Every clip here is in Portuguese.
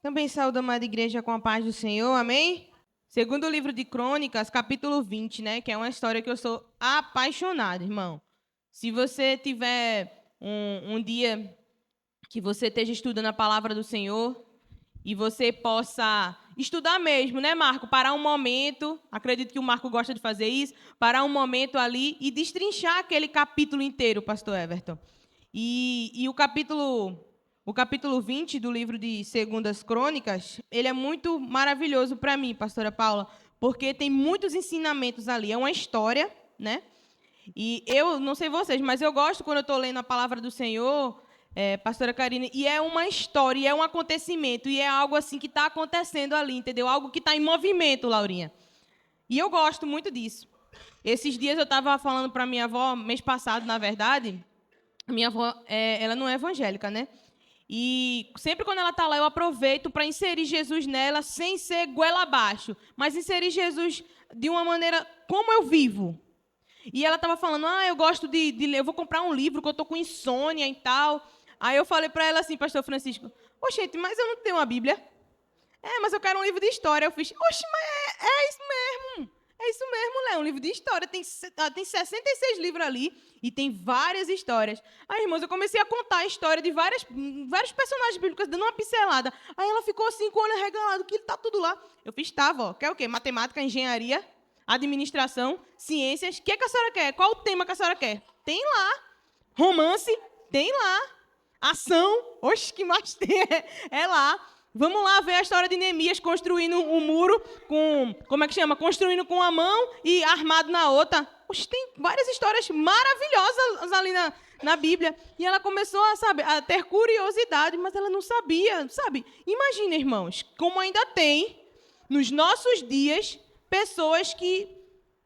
Também saúdo a amada igreja com a paz do Senhor, amém? Segundo o livro de Crônicas, capítulo 20, né? Que é uma história que eu sou apaixonada, irmão. Se você tiver um dia que você esteja estudando a palavra do Senhor e você possa estudar mesmo, né, Marco? Parar um momento, acredito que o Marco gosta de fazer isso, parar um momento ali e destrinchar aquele capítulo inteiro, pastor Everton. E o capítulo 20 do livro de Segundas Crônicas, ele é muito maravilhoso para mim, pastora Paula, porque tem muitos ensinamentos ali. É uma história, né? E eu, não sei vocês, mas eu gosto quando eu estou lendo a palavra do Senhor, pastora Karine, e é uma história, e é um acontecimento, e é algo assim que está acontecendo ali, entendeu? Algo que está em movimento, Laurinha. E eu gosto muito disso. Esses dias eu estava falando para minha avó, mês passado, na verdade, minha avó, ela não é evangélica, né? E sempre quando ela está lá, eu aproveito para inserir Jesus nela sem ser goela abaixo, mas inserir Jesus de uma maneira como eu vivo. E ela estava falando, eu gosto de ler, eu vou comprar um livro que eu estou com insônia e tal. Aí eu falei para ela assim, pastor Francisco, gente, mas eu não tenho uma Bíblia. Mas eu quero um livro de história. Eu fiz, mas é isso mesmo. É isso mesmo, Léo, um livro de história. Tem 66 livros ali e tem várias histórias. Aí, irmãos, eu comecei a contar a história de vários personagens bíblicos, dando uma pincelada. Aí ela ficou assim, com o olho arregalado, que tá tudo lá. Eu fiz, tá, vó, quer o quê? Matemática, engenharia, administração, ciências. O que a senhora quer? Qual o tema que a senhora quer? Tem lá. Romance, tem lá. Ação, oxe, que mais tem? É lá. Vamos lá ver a história de Neemias construindo um muro com, como é que chama? Construindo com uma mão e armado na outra. Oxe, tem várias histórias maravilhosas ali na Bíblia. E ela começou a ter curiosidade, mas ela não sabia, sabe? Imagina, irmãos, como ainda tem, nos nossos dias, pessoas que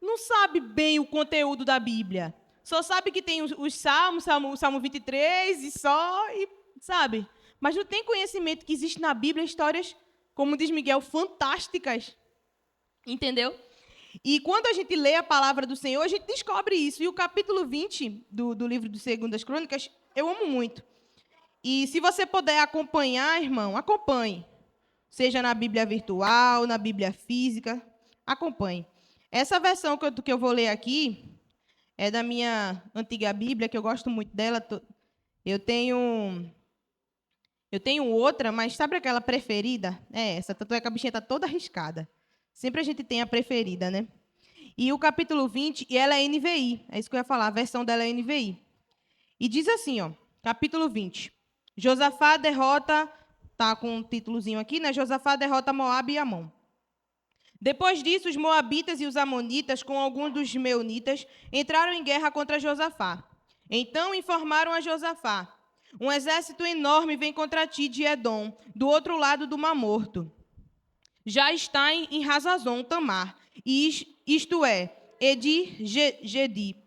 não sabem bem o conteúdo da Bíblia. Só sabe que tem os salmos, Salmo 23 e só, e sabe? Mas não tem conhecimento que existe na Bíblia histórias, como diz Miguel, fantásticas. Entendeu? E quando a gente lê a palavra do Senhor, a gente descobre isso. E o capítulo 20 do livro de Segundas Crônicas, eu amo muito. E se você puder acompanhar, irmão, acompanhe. Seja na Bíblia virtual, na Bíblia física, acompanhe. Essa versão que eu vou ler aqui é da minha antiga Bíblia, que eu gosto muito dela. Eu tenho outra, mas sabe aquela preferida? É essa, tanto é que a bichinha está toda arriscada. Sempre a gente tem a preferida, né? E o capítulo 20, e ela é NVI, é isso que eu ia falar, a versão dela é NVI. E diz assim, ó, capítulo 20. Josafá derrota, tá com um títulozinho aqui, né? Josafá derrota Moabe e Amon. Depois disso, os moabitas e os amonitas, com alguns dos meunitas, entraram em guerra contra Josafá. Então informaram a Josafá: um exército enorme vem contra ti de Edom, do outro lado do Mar Morto. Já está em Hazazon Tamar, isto é, Edi-Gedi.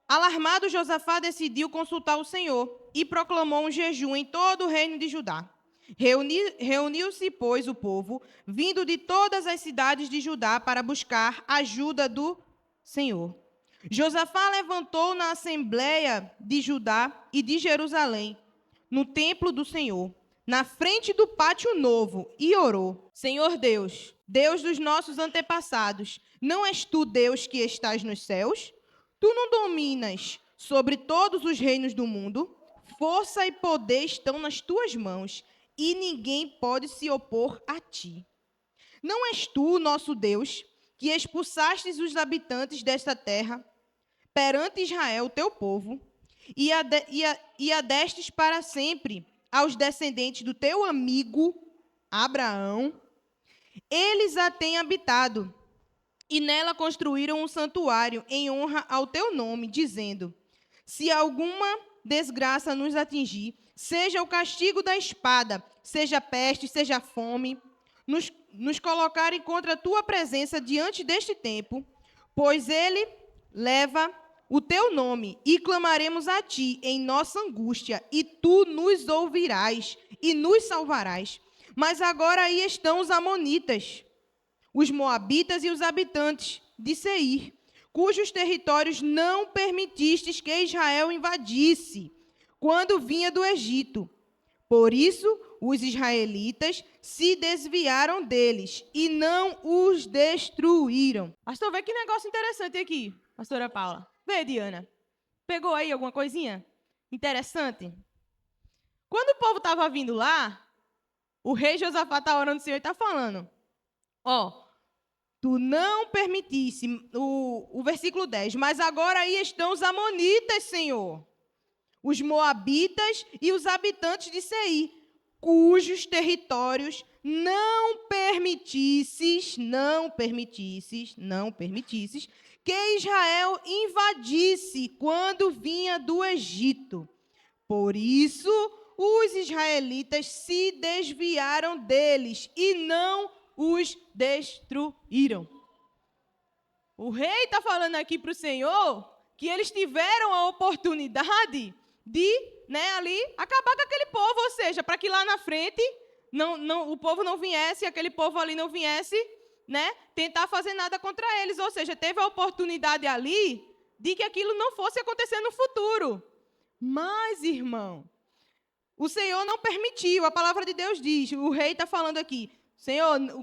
Alarmado, Josafá decidiu consultar o Senhor e proclamou um jejum em todo o reino de Judá. Reuniu-se, pois, o povo, vindo de todas as cidades de Judá para buscar ajuda do Senhor. Josafá levantou na assembleia de Judá e de Jerusalém, no templo do Senhor, na frente do pátio novo, e orou: Senhor Deus, Deus dos nossos antepassados, não és tu Deus que estás nos céus? Tu não dominas sobre todos os reinos do mundo? Força e poder estão nas tuas mãos, e ninguém pode se opor a ti. Não és tu, nosso Deus, que expulsastes os habitantes desta terra perante Israel, teu povo, e a destes para sempre aos descendentes do teu amigo Abraão? Eles a têm habitado, e nela construíram um santuário em honra ao teu nome, dizendo: se alguma desgraça nos atingir, seja o castigo da espada, seja peste, seja fome, nos colocarem contra a tua presença diante deste tempo, pois ele leva o teu nome, e clamaremos a ti em nossa angústia, e tu nos ouvirás e nos salvarás. Mas agora aí estão os amonitas, os moabitas e os habitantes de Seir, cujos territórios não permitistes que Israel invadisse quando vinha do Egito. Por isso, os israelitas se desviaram deles e não os destruíram. Pastor, vê que negócio interessante aqui, pastora Paula. Vê, Diana. Pegou aí alguma coisinha interessante? Quando o povo estava vindo lá, o rei Josafá está orando ao Senhor e está falando, tu não permitisse, o versículo 10, mas agora aí estão os amonitas, Senhor, os moabitas e os habitantes de Seir, cujos territórios não permitisses que Israel invadisse quando vinha do Egito. Por isso, os israelitas se desviaram deles e não os destruíram. O rei está falando aqui para o Senhor que eles tiveram a oportunidade de, ali, acabar com aquele povo, ou seja, para que lá na frente o povo não viesse, aquele povo ali não viesse, tentar fazer nada contra eles. Ou seja, teve a oportunidade ali de que aquilo não fosse acontecer no futuro. Mas, irmão, o Senhor não permitiu, a palavra de Deus diz, o rei está falando aqui,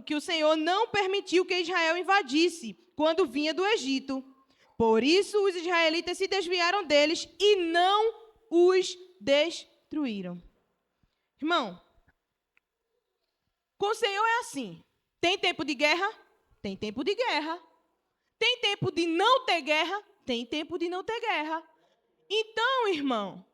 que o Senhor não permitiu que Israel invadisse quando vinha do Egito. Por isso, os israelitas se desviaram deles e não os destruíram. Irmão, com o Senhor é assim. Tem tempo de guerra? Tem tempo de guerra. Tem tempo de não ter guerra? Tem tempo de não ter guerra. Então, irmão,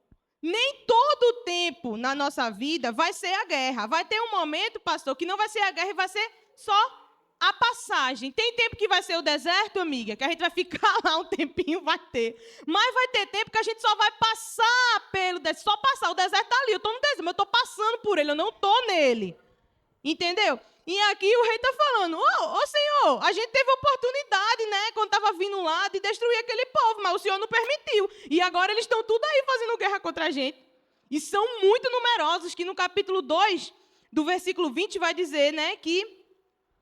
nem todo o tempo na nossa vida vai ser a guerra. Vai ter um momento, pastor, que não vai ser a guerra e vai ser só a passagem. Tem tempo que vai ser o deserto, amiga, que a gente vai ficar lá um tempinho, vai ter. Mas vai ter tempo que a gente só vai passar pelo deserto. Só passar. O deserto está ali. Eu estou no deserto, mas eu estou passando por ele. Eu não estou nele. Entendeu? E aqui o rei está falando, ô Senhor, a gente teve oportunidade, quando estava vindo lá, de destruir aquele povo, mas o Senhor não permitiu. E agora eles estão tudo aí fazendo guerra contra a gente. E são muito numerosos, que no capítulo 2, do versículo 20, vai dizer,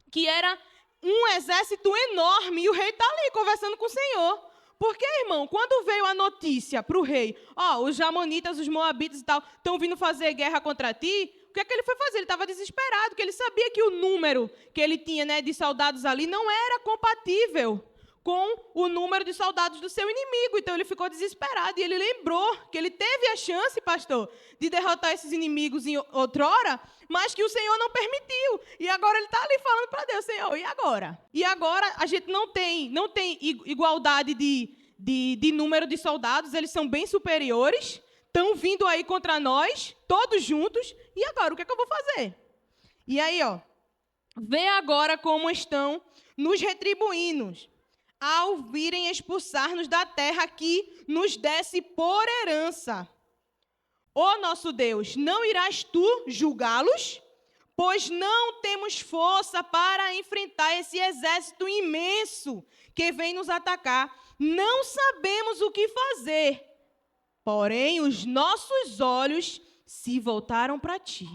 que era um exército enorme, e o rei está ali conversando com o Senhor. Porque, irmão, quando veio a notícia para o rei, os amonitas, os moabitas e tal, estão vindo fazer guerra contra ti, o que ele foi fazer? Ele estava desesperado, porque ele sabia que o número que ele tinha de soldados ali não era compatível com o número de soldados do seu inimigo. Então, ele ficou desesperado. E ele lembrou que ele teve a chance, pastor, de derrotar esses inimigos em outrora, mas que o Senhor não permitiu. E agora ele está ali falando para Deus, Senhor, e agora? E agora a gente não tem igualdade de número de soldados, eles são bem superiores, estão vindo aí contra nós, todos juntos, e agora, o que é que eu vou fazer? E aí, vê agora como estão nos retribuindo, ao virem expulsar-nos da terra que nos desse por herança. Ó nosso Deus, não irás tu julgá-los? Pois não temos força para enfrentar esse exército imenso que vem nos atacar. Não sabemos o que fazer. Porém, os nossos olhos se voltaram para ti.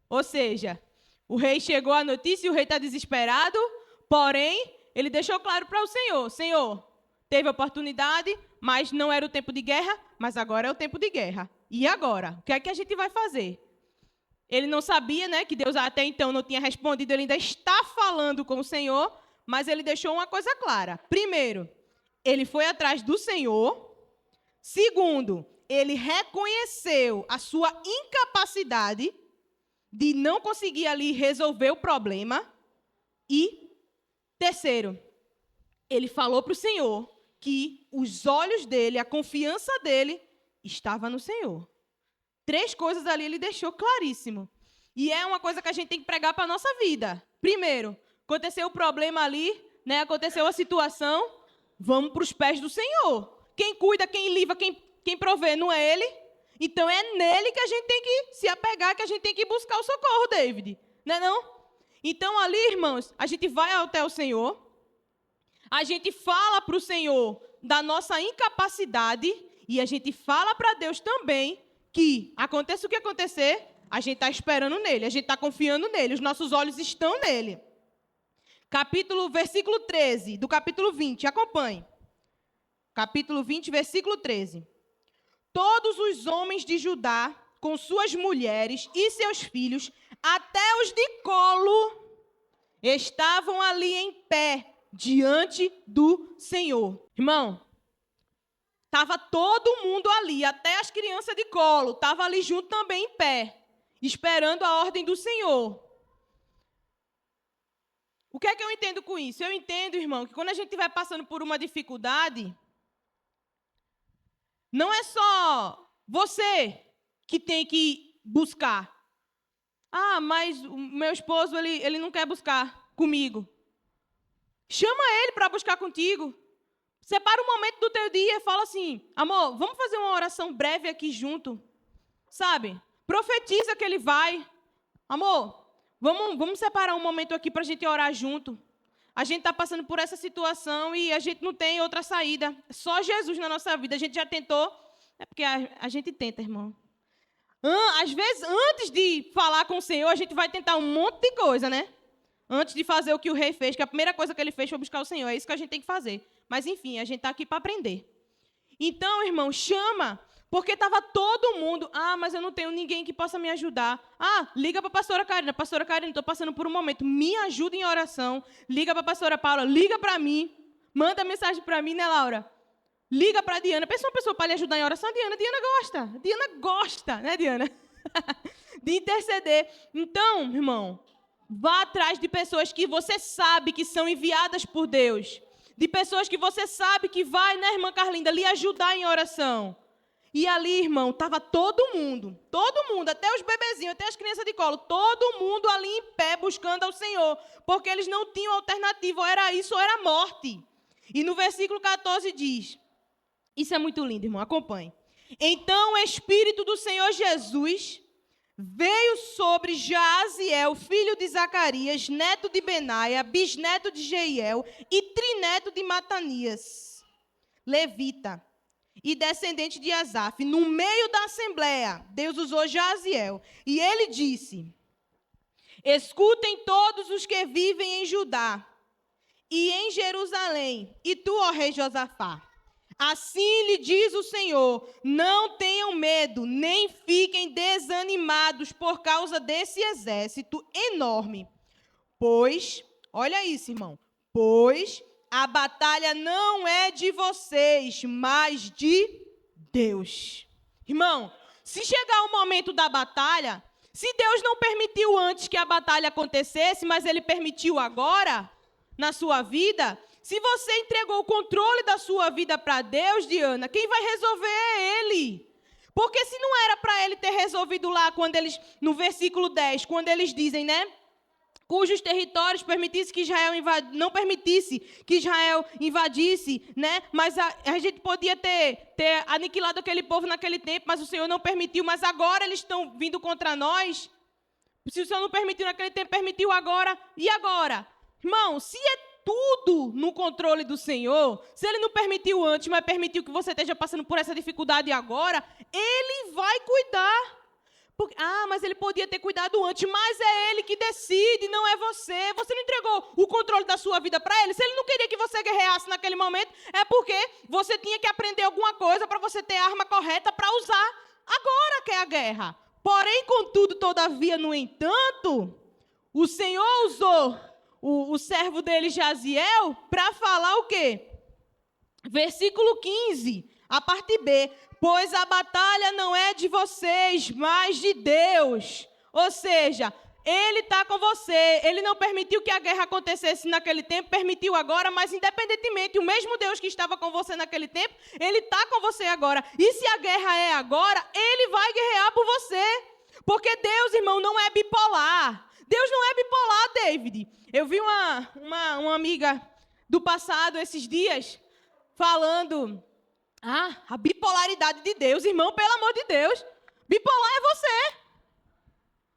Ou seja, o rei chegou à notícia e o rei está desesperado, porém, ele deixou claro para o Senhor, Senhor, teve oportunidade, mas não era o tempo de guerra, mas agora é o tempo de guerra. E agora? O que é que a gente vai fazer? Ele não sabia, que Deus até então não tinha respondido, ele ainda está falando com o Senhor, mas ele deixou uma coisa clara. Primeiro, ele foi atrás do Senhor. Segundo, ele reconheceu a sua incapacidade de não conseguir ali resolver o problema. E, terceiro, ele falou para o Senhor que os olhos dele, a confiança dele, estava no Senhor. 3 coisas ali ele deixou claríssimo. E é uma coisa que a gente tem que pregar para a nossa vida. Primeiro, aconteceu o problema ali, aconteceu a situação, vamos para os pés do Senhor. Quem cuida, quem livra, quem provê, não é Ele? Então é nele que a gente tem que se apegar, que a gente tem que buscar o socorro, David. Não é não? Então ali, irmãos, a gente vai até o Senhor, a gente fala para o Senhor da nossa incapacidade e a gente fala para Deus também que aconteça o que acontecer, a gente está esperando nele, a gente está confiando nele, os nossos olhos estão nele. Versículo 13, do capítulo 20, acompanhe. Capítulo 20, versículo 13. Todos os homens de Judá com suas mulheres e seus filhos, até os de colo, estavam ali em pé, diante do Senhor. Irmão, estava todo mundo ali, até as crianças de colo, estava ali junto também em pé, esperando a ordem do Senhor. O que é que eu entendo com isso? Eu entendo, irmão, que quando a gente estiver passando por uma dificuldade, não é só você que tem que buscar. Ah, mas o meu esposo, ele não quer buscar comigo. Chama ele para buscar contigo. Separa um momento do teu dia e fala assim, amor, vamos fazer uma oração breve aqui junto. Sabe? Profetiza que ele vai. Amor, vamos separar um momento aqui para a gente orar junto. A gente está passando por essa situação e a gente não tem outra saída. Só Jesus na nossa vida. A gente já tentou. É porque a gente tenta, irmão. Às vezes, antes de falar com o Senhor, a gente vai tentar um monte de coisa, né? Antes de fazer o que o rei fez, que a primeira coisa que ele fez foi buscar o Senhor. É isso que a gente tem que fazer. Mas, enfim, a gente está aqui para aprender. Então, irmão, chama. Porque estava todo mundo, mas eu não tenho ninguém que possa me ajudar. Liga para a pastora Karina. Pastora Karina, estou passando por um momento. Me ajuda em oração. Liga para a pastora Paula. Liga para mim. Manda mensagem para mim, né, Laura? Liga para a Diana. Pensa uma pessoa para lhe ajudar em oração. Diana gosta. Diana gosta, né, Diana? De interceder. Então, irmão, vá atrás de pessoas que você sabe que são enviadas por Deus. De pessoas que você sabe que vai, né, irmã Carlinda, lhe ajudar em oração. E ali, irmão, estava todo mundo, até os bebezinhos, até as crianças de colo, todo mundo ali em pé buscando ao Senhor, porque eles não tinham alternativa, ou era isso ou era morte. E no versículo 14 diz, isso é muito lindo, irmão, acompanhe. Então o Espírito do Senhor Jesus veio sobre Jaaziel, filho de Zacarias, neto de Benaia, bisneto de Jeiel e trineto de Matanias, levita, e descendente de Asaf. No meio da assembleia, Deus usou Jaaziel. E ele disse, escutem todos os que vivem em Judá e em Jerusalém, e tu, ó rei Josafá. Assim lhe diz o Senhor, não tenham medo, nem fiquem desanimados por causa desse exército enorme. Pois, olha isso, irmão, pois a batalha não é de vocês, mas de Deus. Irmão, se chegar o momento da batalha, se Deus não permitiu antes que a batalha acontecesse, mas Ele permitiu agora, na sua vida, se você entregou o controle da sua vida para Deus, Diana, quem vai resolver é Ele. Porque se não era para Ele ter resolvido lá, quando eles, no versículo 10, quando eles dizem, né? Cujos territórios permitisse que Israel não permitisse que Israel invadisse, né? Mas a gente podia ter aniquilado aquele povo naquele tempo, mas o Senhor não permitiu. Mas agora eles estão vindo contra nós. Se o Senhor não permitiu naquele tempo, permitiu agora. E agora? Irmão, se é tudo no controle do Senhor, se Ele não permitiu antes, mas permitiu que você esteja passando por essa dificuldade agora, Ele vai cuidar. Porque, mas Ele podia ter cuidado antes, mas é Ele que decide, não é você. Você não entregou o controle da sua vida para Ele. Se Ele não queria que você guerreasse naquele momento, é porque você tinha que aprender alguma coisa para você ter a arma correta para usar agora que é a guerra. Porém, contudo, todavia, no entanto, o Senhor usou o servo dele, Jaaziel, para falar o quê? Versículo 15, a parte B. Pois a batalha não é de vocês, mas de Deus. Ou seja, Ele está com você. Ele não permitiu que a guerra acontecesse naquele tempo, permitiu agora, mas independentemente, o mesmo Deus que estava com você naquele tempo, Ele está com você agora. E se a guerra é agora, Ele vai guerrear por você. Porque Deus, irmão, não é bipolar. Deus não é bipolar, David. Eu vi uma amiga do passado, esses dias, falando... a bipolaridade de Deus, irmão, pelo amor de Deus. Bipolar é você.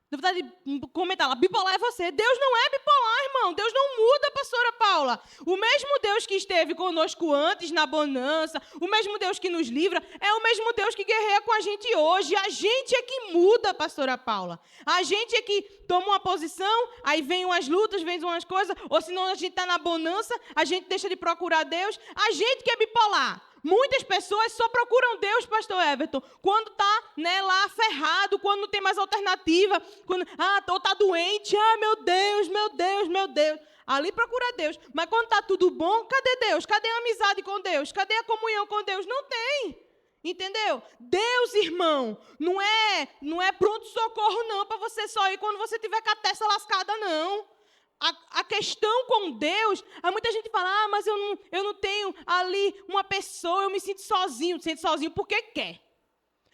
Dá vontade de comentar lá, bipolar é você. Deus não é bipolar, irmão. Deus não muda, pastora Paula. O mesmo Deus que esteve conosco antes, na bonança, o mesmo Deus que nos livra, é o mesmo Deus que guerreia com a gente hoje. A gente é que muda, pastora Paula. A gente é que toma uma posição, aí vem umas lutas, vem umas coisas, ou senão a gente está na bonança, a gente deixa de procurar Deus. A gente que é bipolar. Muitas pessoas só procuram Deus, pastor Everton, quando está, né, lá ferrado, quando não tem mais alternativa, quando ou está doente, meu Deus, meu Deus, meu Deus. Ali procura Deus. Mas quando está tudo bom, cadê Deus? Cadê a amizade com Deus? Cadê a comunhão com Deus? Não tem. Entendeu? Deus, irmão, não é pronto-socorro não, para você só ir quando você tiver com a testa lascada, não. A questão com Deus, muita gente fala, mas eu não tenho ali uma pessoa, eu me sinto sozinho. Sente sozinho porque quer.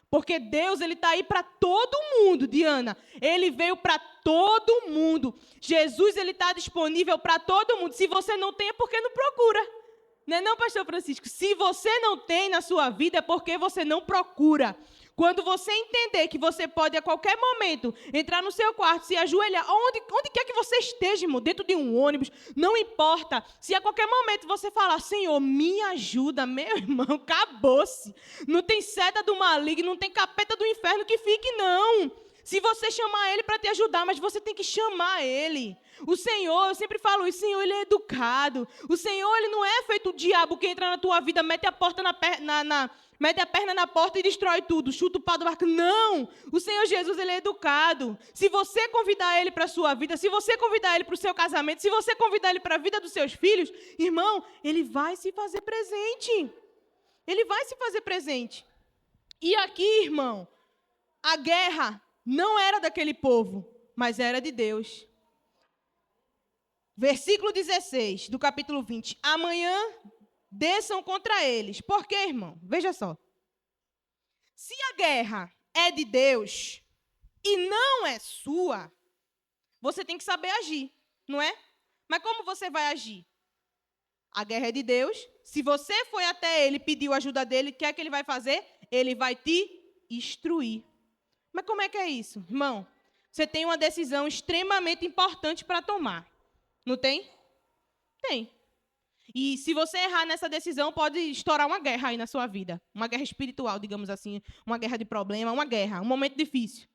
Porque Deus, Ele está aí para todo mundo, Diana. Ele veio para todo mundo. Jesus, Ele está disponível para todo mundo. Se você não tem, é porque não procura. Não é não, pastor Francisco? Se você não tem na sua vida, é porque você não procura. Quando você entender que você pode, a qualquer momento, entrar no seu quarto, se ajoelhar, onde quer que você esteja, irmão, dentro de um ônibus, não importa. Se a qualquer momento você falar, Senhor, me ajuda, meu irmão, acabou-se. Não tem seta do maligno, não tem capeta do inferno que fique, não. Se você chamar Ele para te ajudar, mas você tem que chamar Ele. O Senhor, eu sempre falo isso, o Senhor, Ele é educado. O Senhor, Ele não é feito o diabo que entra na tua vida, mete a perna na porta e destrói tudo, chuta o pau do barco. Não! O Senhor Jesus, Ele é educado. Se você convidar Ele para a sua vida, se você convidar Ele para o seu casamento, se você convidar Ele para a vida dos seus filhos, irmão, Ele vai se fazer presente. Ele vai se fazer presente. E aqui, irmão, a guerra não era daquele povo, mas era de Deus. Versículo 16 do capítulo 20. Amanhã desçam contra eles. Por quê, irmão? Veja só. Se a guerra é de Deus e não é sua, você tem que saber agir, não é? Mas como você vai agir? A guerra é de Deus. Se você foi até Ele e pediu ajuda dEle, o que é que Ele vai fazer? Ele vai te instruir. Mas como é que é isso? Irmão, você tem uma decisão extremamente importante para tomar. Não tem? Tem. E se você errar nessa decisão, pode estourar uma guerra aí na sua vida. Uma guerra espiritual, digamos assim. Uma guerra de problema, uma guerra, um momento difícil.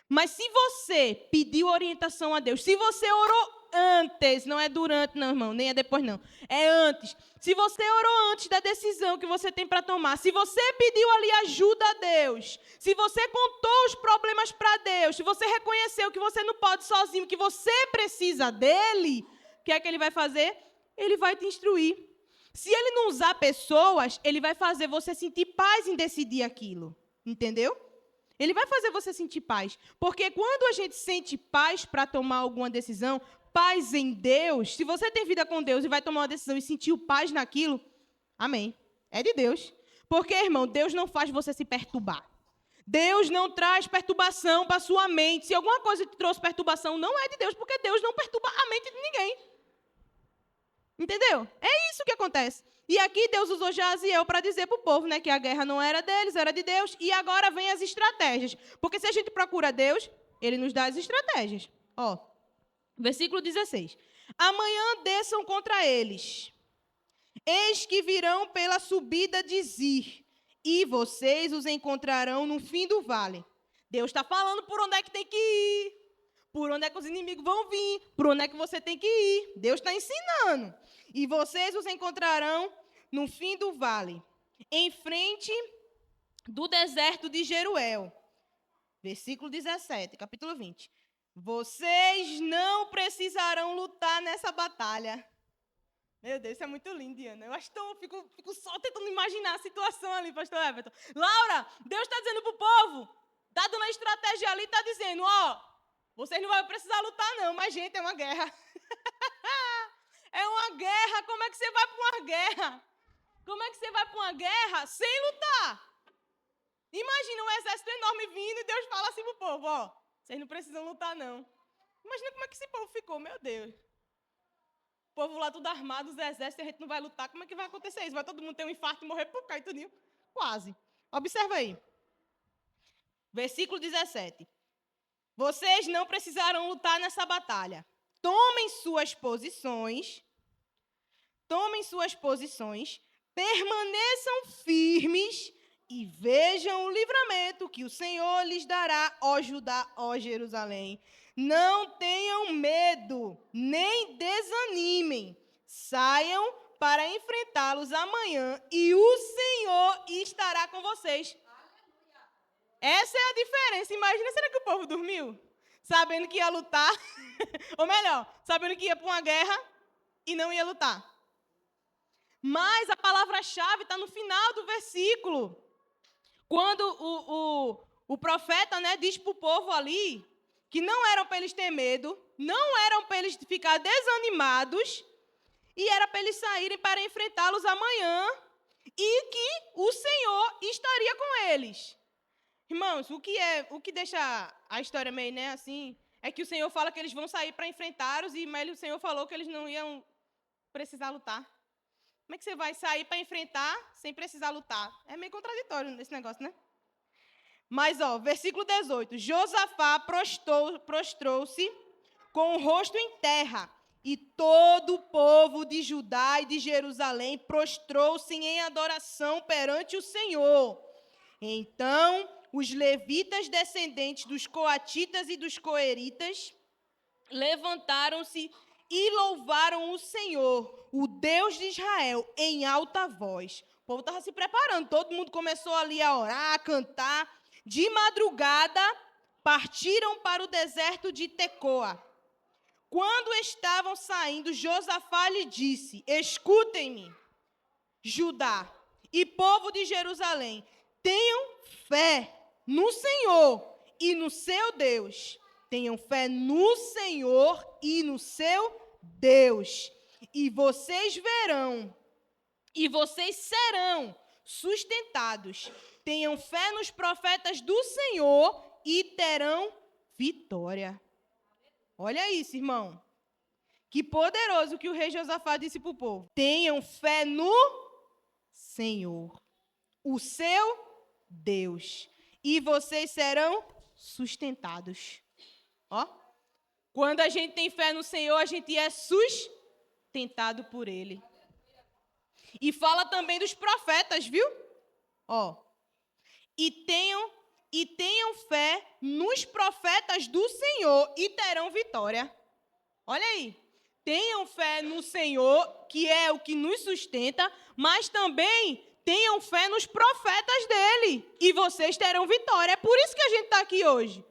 Mas se você pediu orientação a Deus, se você orou antes, não é durante, não, irmão, nem é depois, não. É antes. Se você orou antes da decisão que você tem para tomar, se você pediu ali ajuda a Deus, se você contou os problemas para Deus, se você reconheceu que você não pode sozinho, que você precisa dEle, o que é que Ele vai fazer? Ele vai te instruir. Se Ele não usar pessoas, Ele vai fazer você sentir paz em decidir aquilo. Entendeu? Ele vai fazer você sentir paz. Porque quando a gente sente paz para tomar alguma decisão, paz em Deus, se você tem vida com Deus e vai tomar uma decisão e sentiu paz naquilo, amém. É de Deus. Porque, irmão, Deus não faz você se perturbar. Deus não traz perturbação para a sua mente. Se alguma coisa te trouxe perturbação, não é de Deus, porque Deus não perturba a mente de ninguém. Entendeu? É isso que acontece. E aqui Deus usou Jaziel para dizer para o povo, né, que a guerra não era deles, era de Deus. E agora vem as estratégias. Porque se a gente procura Deus, Ele nos dá as estratégias. Ó, versículo 16. Amanhã desçam contra eles. Eis que virão pela subida de Zir, e vocês os encontrarão no fim do vale. Deus está falando por onde é que tem que ir, por onde é que os inimigos vão vir, por onde é que você tem que ir. Deus está ensinando. E vocês os encontrarão no fim do vale, em frente do deserto de Jeruel. Versículo 17, capítulo 20. Vocês não precisarão lutar nessa batalha. Meu Deus, isso é muito lindo, Diana. Eu acho que eu fico só tentando imaginar a situação ali, pastor Everton. Laura, Deus está dizendo para o povo, está dando a estratégia ali, está dizendo, vocês não vão precisar lutar não, mas gente, é uma guerra. É uma guerra, como é que você vai para uma guerra? Como é que você vai para uma guerra sem lutar? Imagina um exército enorme vindo e Deus fala assim para o povo, vocês não precisam lutar não. Imagina como é que esse povo ficou, meu Deus. O povo lá tudo armado, os exércitos, a gente não vai lutar, como é que vai acontecer isso? Vai todo mundo ter um infarto e morrer por cá e tudinho? Quase. Observa aí. Versículo 17. Vocês não precisarão lutar nessa batalha. Tomem suas posições, permaneçam firmes e vejam o livramento que o Senhor lhes dará, ó Judá, ó Jerusalém. Não tenham medo, nem desanimem. Saiam para enfrentá-los amanhã e o Senhor estará com vocês. Essa é a diferença. Imagina, será que o povo dormiu? Sabendo que ia lutar, ou melhor, sabendo que ia para uma guerra e não ia lutar. Mas a palavra-chave está no final do versículo. Quando o profeta, né, diz para o povo ali que não eram para eles ter medo, não eram para eles ficar desanimados, e era para eles saírem para enfrentá-los amanhã e que o Senhor estaria com eles. Irmãos, o que deixa a história meio, né, assim, é que o Senhor fala que eles vão sair para enfrentá-los, mas o Senhor falou que eles não iam precisar lutar. Como é que você vai sair para enfrentar sem precisar lutar? É meio contraditório esse negócio, né? Mas, versículo 18. Josafá prostrou-se com o rosto em terra, e todo o povo de Judá e de Jerusalém prostrou-se em adoração perante o Senhor. Então, os levitas descendentes dos coatitas e dos coeritas levantaram-se e louvaram o Senhor, o Deus de Israel, em alta voz. O povo estava se preparando, todo mundo começou ali a orar, a cantar. De madrugada, partiram para o deserto de Tecoa. Quando estavam saindo, Josafá lhe disse: escutem-me, Judá e povo de Jerusalém, tenham fé no Senhor e no seu Deus. Tenham fé no Senhor e no seu Deus. E vocês verão, e vocês serão sustentados. Tenham fé nos profetas do Senhor e terão vitória. Olha isso, irmão. Que poderoso que o rei Josafá disse para o povo. Tenham fé no Senhor, o seu Deus, e vocês serão sustentados. Ó, quando a gente tem fé no Senhor, a gente é sustentado por Ele. E fala também dos profetas, viu? Ó, e tenham fé nos profetas do Senhor e terão vitória. Olha aí. Tenham fé no Senhor, que é o que nos sustenta, mas também tenham fé nos profetas dele e vocês terão vitória. É por isso que a gente está aqui hoje.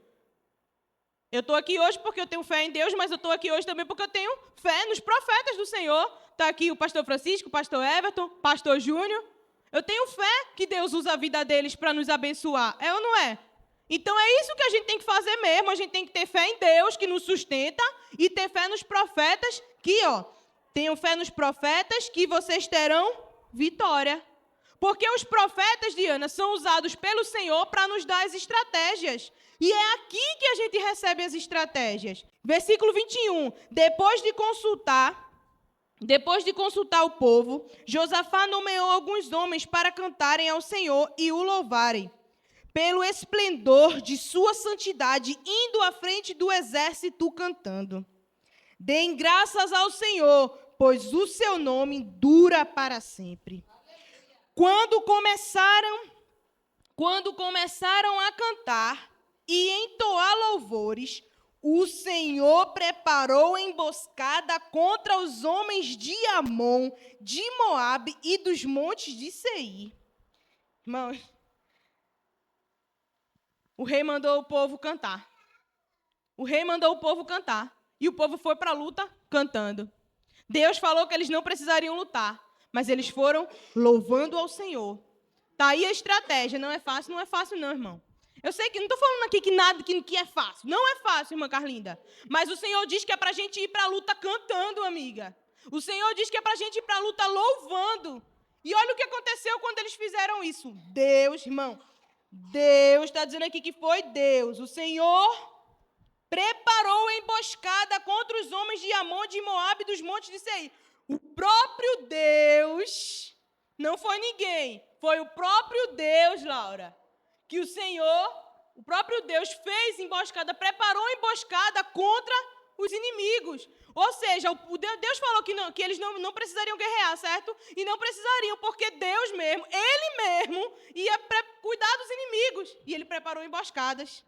Eu estou aqui hoje porque eu tenho fé em Deus, mas eu estou aqui hoje também porque eu tenho fé nos profetas do Senhor. Está aqui o pastor Francisco, o pastor Everton, o pastor Júnior. Eu tenho fé que Deus usa a vida deles para nos abençoar. É ou não é? Então é isso que a gente tem que fazer mesmo. A gente tem que ter fé em Deus, que nos sustenta, e ter fé nos profetas, que, tenham fé nos profetas, que vocês terão vitória. Porque os profetas, Diana, são usados pelo Senhor para nos dar as estratégias. E é aqui que a gente recebe as estratégias. Versículo 21. Depois de consultar o povo, Josafá nomeou alguns homens para cantarem ao Senhor e o louvarem, pelo esplendor de sua santidade, indo à frente do exército cantando. Deem graças ao Senhor, pois o seu nome dura para sempre. Quando começaram a cantar e entoar louvores, o Senhor preparou emboscada contra os homens de Amon, de Moabe e dos montes de Seir. Irmãos, o rei mandou o povo cantar. E o povo foi para a luta cantando. Deus falou que eles não precisariam lutar, mas eles foram louvando ao Senhor. Está aí a estratégia. Não é fácil não, irmão. Eu sei que não estou falando aqui que nada que é fácil. Não é fácil, irmã Carlinda. Mas o Senhor diz que é para a gente ir para a luta cantando, amiga. O Senhor diz que é para a gente ir para a luta louvando. E olha o que aconteceu quando eles fizeram isso. Deus, irmão, Deus está dizendo aqui que foi Deus. O Senhor preparou a emboscada contra os homens de Amon, de Moabe e dos montes de Seir. O próprio Deus, não foi ninguém, foi o próprio Deus, Laura, que o próprio Deus fez emboscada, preparou emboscada contra os inimigos. Ou seja, Deus falou que eles não precisariam guerrear, certo? E não precisariam, porque Deus mesmo, Ele mesmo, ia cuidar dos inimigos. E Ele preparou emboscadas.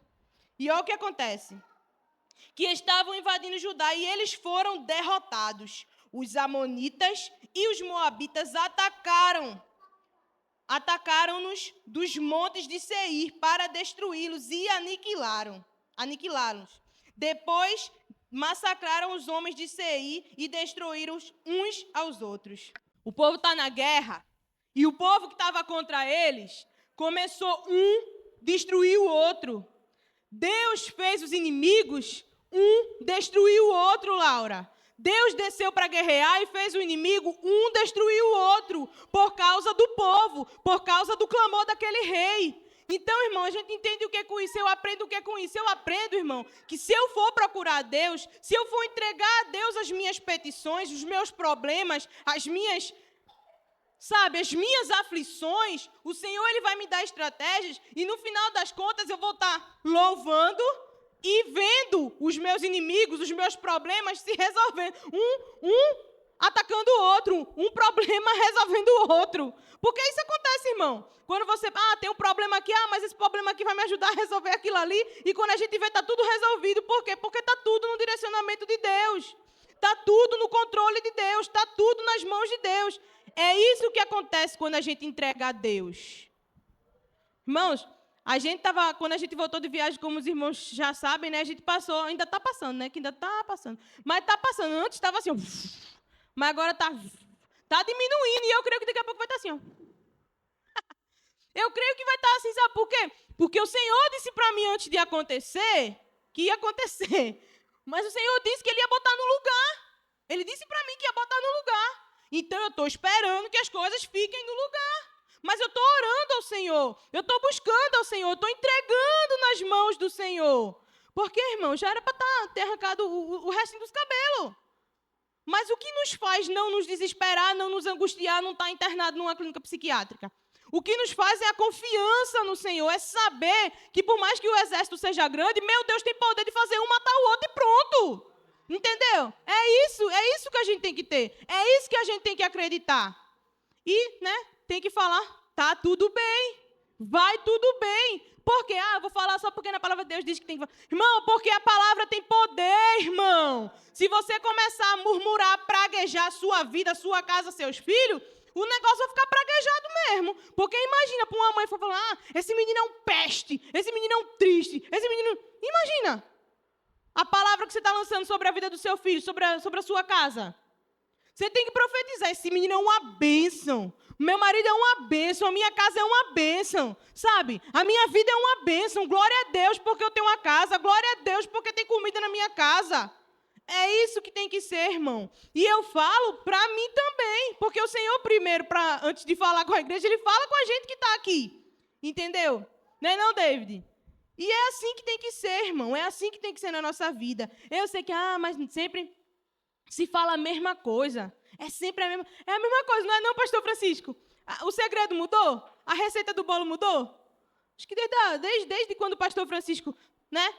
E olha o que acontece. Que estavam invadindo Judá e eles foram derrotados. os amonitas e os moabitas atacaram-nos dos montes de Seir para destruí-los e aniquilá-los. Depois massacraram os homens de Seir e destruíram uns aos outros. O povo está na guerra e o povo que estava contra eles começou destruir o outro. Deus fez os inimigos, destruiu o outro, Laura. Deus desceu para guerrear e fez o inimigo, destruiu o outro, por causa do povo, por causa do clamor daquele rei. Então, irmão, a gente entende o que é com isso, eu aprendo o que é com isso. Eu aprendo, irmão, que se eu for procurar Deus, se eu for entregar a Deus as minhas petições, os meus problemas, as minhas aflições, o Senhor ele vai me dar estratégias e no final das contas eu vou estar louvando e vendo os meus inimigos, os meus problemas se resolvendo. Atacando o outro, um problema resolvendo o outro. Porque isso acontece, irmão. Quando você, tem um problema aqui, mas esse problema aqui vai me ajudar a resolver aquilo ali. E quando a gente vê, está tudo resolvido. Por quê? Porque está tudo no direcionamento de Deus. Está tudo no controle de Deus. Está tudo nas mãos de Deus. É isso que acontece quando a gente entrega a Deus. Irmãos, quando a gente voltou de viagem, como os irmãos já sabem, né? A gente passou, ainda está passando, né? Que ainda está passando. Mas está passando. Antes estava assim, mas agora está diminuindo. E eu creio que daqui a pouco vai estar assim, ó. Eu creio que vai estar assim, sabe por quê? Porque o Senhor disse para mim antes de acontecer, que ia acontecer. Mas o Senhor disse que Ele ia botar no lugar. Ele disse para mim que ia botar no lugar. Então eu estou esperando que as coisas fiquem no lugar. Mas eu estou orando ao Senhor. Eu estou buscando ao Senhor. Eu estou entregando nas mãos do Senhor. Porque, irmão, já era para ter arrancado o restinho dos cabelos. Mas o que nos faz não nos desesperar, não nos angustiar, não estar internado numa clínica psiquiátrica? O que nos faz é a confiança no Senhor, é saber que por mais que o exército seja grande, meu Deus tem poder de fazer um matar o outro e pronto. Entendeu? É isso que a gente tem que ter. É isso que a gente tem que acreditar. E, tem que falar, tá tudo bem, vai tudo bem. Por quê? Eu vou falar só porque na palavra de Deus diz que tem que falar. Irmão, porque a palavra tem poder, irmão. Se você começar a murmurar, praguejar a sua vida, a sua casa, seus filhos, o negócio vai ficar praguejado mesmo. Porque imagina, para uma mãe falar, esse menino é um peste, esse menino é um triste, esse menino... Imagina a palavra que você está lançando sobre a vida do seu filho, sobre a sua casa. Você tem que profetizar, esse menino é uma bênção. Meu marido é uma bênção, a minha casa é uma bênção, sabe? A minha vida é uma bênção. Glória a Deus porque eu tenho uma casa. Glória a Deus porque tem comida na minha casa. É isso que tem que ser, irmão. E eu falo para mim também. Porque o Senhor primeiro, antes de falar com a igreja, Ele fala com a gente que está aqui. Entendeu? Não é não, David? E é assim que tem que ser, irmão. É assim que tem que ser na nossa vida. Eu sei que, mas sempre se fala a mesma coisa. É sempre a mesma coisa, não é não, pastor Francisco? O segredo mudou? A receita do bolo mudou? Acho que desde quando o pastor Francisco,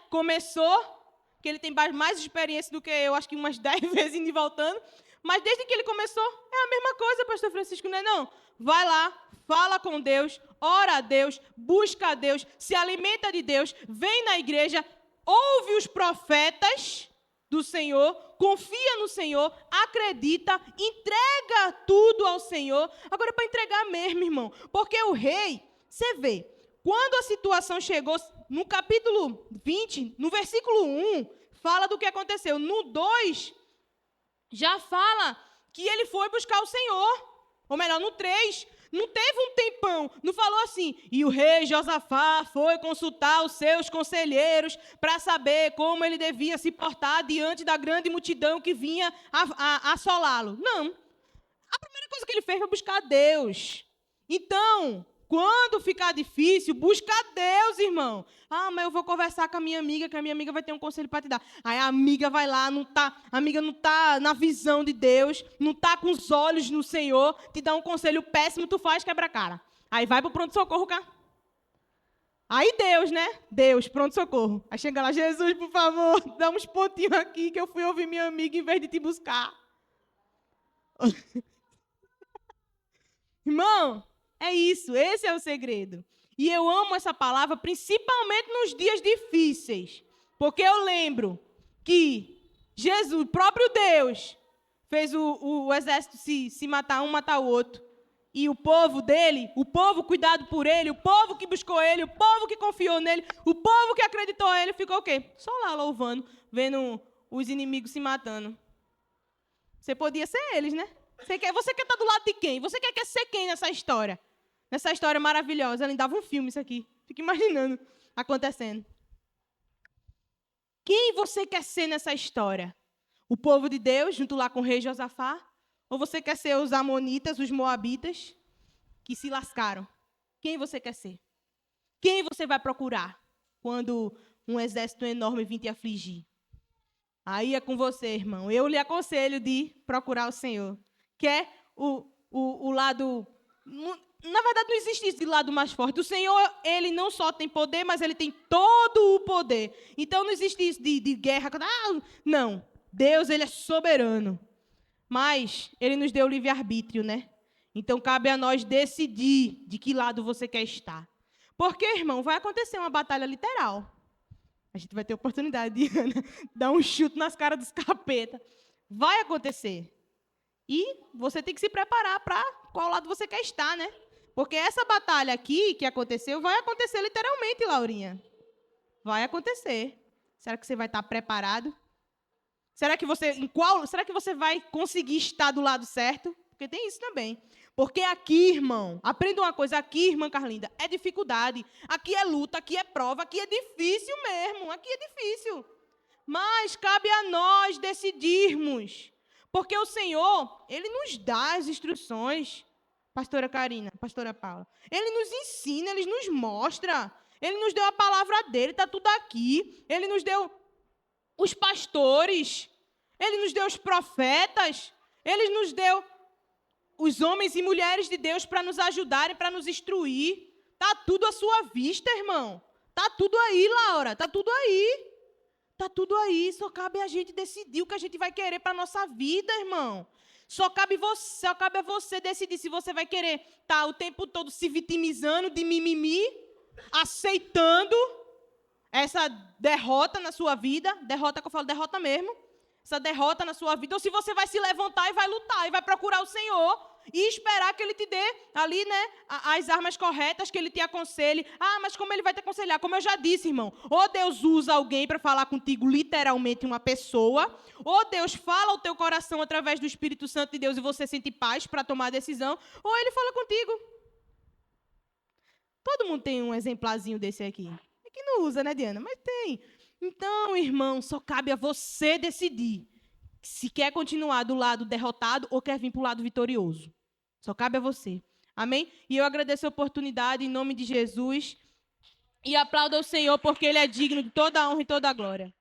começou, que ele tem mais experiência do que eu, acho que umas 10 vezes indo e voltando, mas desde que ele começou, é a mesma coisa, pastor Francisco, não é não? Vai lá, fala com Deus, ora a Deus, busca a Deus, se alimenta de Deus, vem na igreja, ouve os profetas do Senhor, confia no Senhor, acredita, entrega tudo ao Senhor. Agora, para entregar mesmo, irmão, porque o rei, você vê, quando a situação chegou, no capítulo 20, no versículo 1, fala do que aconteceu. No 2, já fala que ele foi buscar o Senhor. Ou melhor, no 3, não teve um tempão, não falou assim, e o rei Josafá foi consultar os seus conselheiros para saber como ele devia se portar diante da grande multidão que vinha assolá-lo. Não. A primeira coisa que ele fez foi buscar Deus. Então, quando ficar difícil, busca Deus, irmão. Mas eu vou conversar com a minha amiga, que a minha amiga vai ter um conselho para te dar. Aí a amiga vai lá, a amiga não está na visão de Deus, não está com os olhos no Senhor, te dá um conselho péssimo, tu faz quebra-cara. Aí vai para o pronto-socorro cá. Aí Deus, pronto-socorro. Aí chega lá, Jesus, por favor, dá uns pontinhos aqui que eu fui ouvir minha amiga em vez de te buscar. Irmão, é isso, esse é o segredo. E eu amo essa palavra, principalmente nos dias difíceis. Porque eu lembro que Jesus, o próprio Deus, fez o exército se matar um, matar o outro. E o povo dele, o povo cuidado por ele, o povo que buscou ele, o povo que confiou nele, o povo que acreditou nele, ficou o quê? Só lá louvando, vendo os inimigos se matando. Você podia ser eles, né? Você quer estar do lado de quem? Você quer ser quem nessa história? Nessa história maravilhosa. Ela dava um filme isso aqui. Fica imaginando acontecendo. Quem você quer ser nessa história? O povo de Deus, junto lá com o rei Josafá? Ou você quer ser os amonitas, os moabitas, que se lascaram? Quem você quer ser? Quem você vai procurar quando um exército enorme vir te afligir? Aí é com você, irmão. Eu lhe aconselho de procurar o Senhor. Que é o lado... Na verdade, não existe esse lado mais forte. O Senhor, ele não só tem poder, mas ele tem todo o poder. Então, não existe isso de guerra. Não. Deus, ele é soberano. Mas ele nos deu o livre-arbítrio, né? Então, cabe a nós decidir de que lado você quer estar. Porque, irmão, vai acontecer uma batalha literal. A gente vai ter oportunidade de dar um chute nas caras dos capeta. Vai acontecer. E você tem que se preparar para qual lado você quer estar, né? Porque essa batalha aqui que aconteceu, vai acontecer literalmente, Laurinha. Vai acontecer. Será que você vai estar preparado? Será que você vai conseguir estar do lado certo? Porque tem isso também. Porque aqui, irmão, aprenda uma coisa, aqui, irmã Carlinda, é dificuldade. Aqui é luta, aqui é prova, aqui é difícil mesmo, aqui é difícil. Mas cabe a nós decidirmos. Porque o Senhor, ele nos dá as instruções, pastora Karina, pastora Paula. Ele nos ensina, ele nos mostra. Ele nos deu a palavra dele, está tudo aqui. Ele nos deu os pastores, ele nos deu os profetas, ele nos deu os homens e mulheres de Deus para nos ajudarem, para nos instruir. Está tudo à sua vista, irmão. Está tudo aí, Laura, está tudo aí. Está tudo aí, só cabe a gente decidir o que a gente vai querer para a nossa vida, irmão. Só cabe a você decidir se você vai querer estar o tempo todo se vitimizando de mimimi, aceitando essa derrota na sua vida, derrota que eu falo, derrota mesmo, essa derrota na sua vida, ou se você vai se levantar e vai lutar, e vai procurar o Senhor, e esperar que Ele te dê ali, né, as armas corretas, que Ele te aconselhe. Ah, mas como Ele vai te aconselhar? Como eu já disse, irmão, ou Deus usa alguém para falar contigo, literalmente uma pessoa, ou Deus fala ao teu coração através do Espírito Santo de Deus e você sente paz para tomar a decisão, ou Ele fala contigo. Todo mundo tem um exemplarzinho desse aqui. É que não usa, né, Diana? Mas tem. Então, irmão, só cabe a você decidir se quer continuar do lado derrotado ou quer vir para o lado vitorioso. Só cabe a você. Amém? E eu agradeço a oportunidade em nome de Jesus e aplaudo ao Senhor porque Ele é digno de toda a honra e toda a glória.